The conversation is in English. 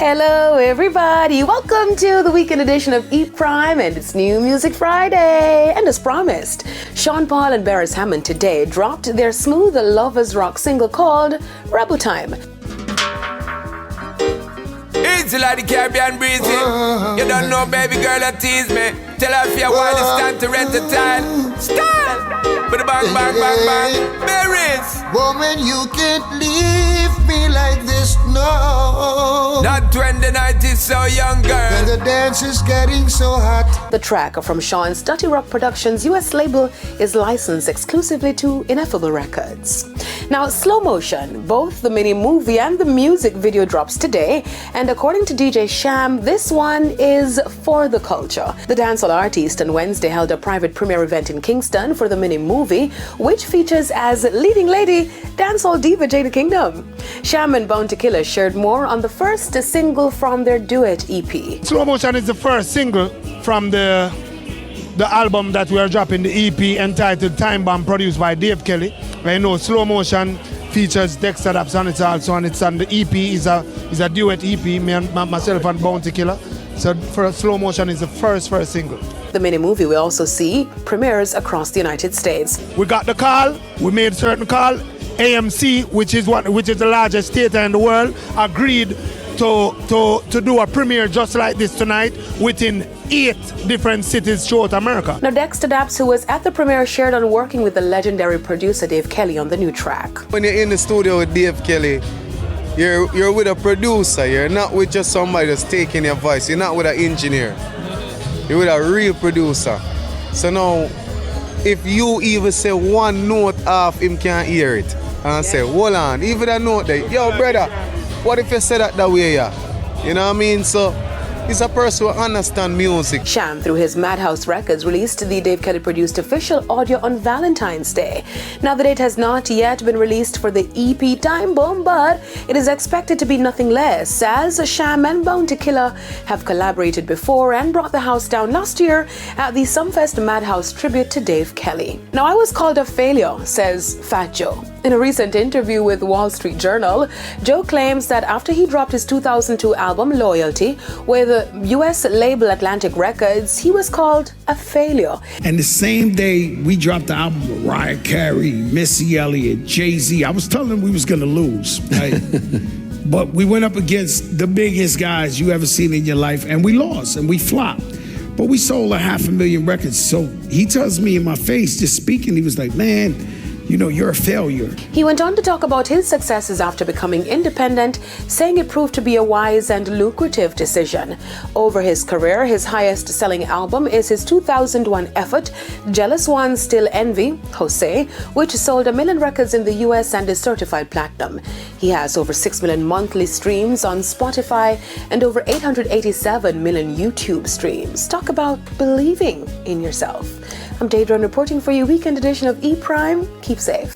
Hello everybody, welcome to the weekend edition of E Prime and it's New Music Friday. And as promised, Sean Paul and Beres Hammond today dropped their smooth lovers rock single called Rebel Time. Easy like the Caribbean breezy. You don't know, baby girl, that tease me. Tell her if you want it's time to rent the time. Style! But bang, bang, bang, bang. Beres! Woman, you can't leave me like this, no. Not when the night is so young, girl. And the dance is getting so hot. The track from Sean's Dirty Rock Productions' US label is licensed exclusively to Ineffable Records. Now, Slow Motion, both the mini movie and the music video drops today, and according to DJ Sham, this one is for the culture. The dancehall artist on Wednesday held a private premiere event in Kingston for the mini movie, which features as leading lady dancehall diva Jada Kingdom. Sham and Bound to Killer shared more on the first single from their duet EP. Slow Motion is the first single from the album that we are dropping, the EP entitled Time Bomb, produced by Dave Kelly. I know Slow Motion features Dexter Daps on it also, and it's on the EP is a duet EP, me and myself and Bounty Killer. So for Slow Motion is the first single. The mini movie will also see premieres across the United States. We got the call, we made certain call. AMC, which is the largest theater in the world, agreed to do a premiere just like this tonight within 8 different cities throughout America. Now, Dexter Daps, who was at the premiere, shared on working with the legendary producer Dave Kelly on the new track. When you're in the studio with Dave Kelly, you're with a producer. You're not with just somebody that's taking your voice. You're not with an engineer. You're with a real producer. So now, if you even say one note off, him can't hear it. And I say, hold on, even a note there. Yo, brother, what if you say that way, yeah? You know what I mean? So, he's a person who understands music. Sham, through his Madhouse Records, released the Dave Kelly-produced official audio on Valentine's Day. Now, the date has not yet been released for the EP Time Bomb, but it is expected to be nothing less, as Sham and Bounty Killer have collaborated before and brought the house down last year at the Sumfest Madhouse tribute to Dave Kelly. Now, I was called a failure, says Fat Joe. In a recent interview with Wall Street Journal, Joe claims that after he dropped his 2002 album Loyalty with US label Atlantic Records, he was called a failure. And the same day we dropped the album with Mariah Carey, Missy Elliott, Jay-Z, I was telling them we was gonna lose, right? But we went up against the biggest guys you ever seen in your life, and we lost and we flopped. But we sold 500,000 records. So he tells me in my face, just speaking, he was like, man, you know, you're a failure. He went on to talk about his successes after becoming independent, saying it proved to be a wise and lucrative decision. Over his career, his highest selling album is his 2001 effort, Jealous One Still Envy, Jose, which sold 1 million records in the US and is certified platinum. He has over 6 million monthly streams on Spotify and over 887 million YouTube streams. Talk about believing in yourself. I'm Daedron reporting for your weekend edition of E Prime. Keep safe.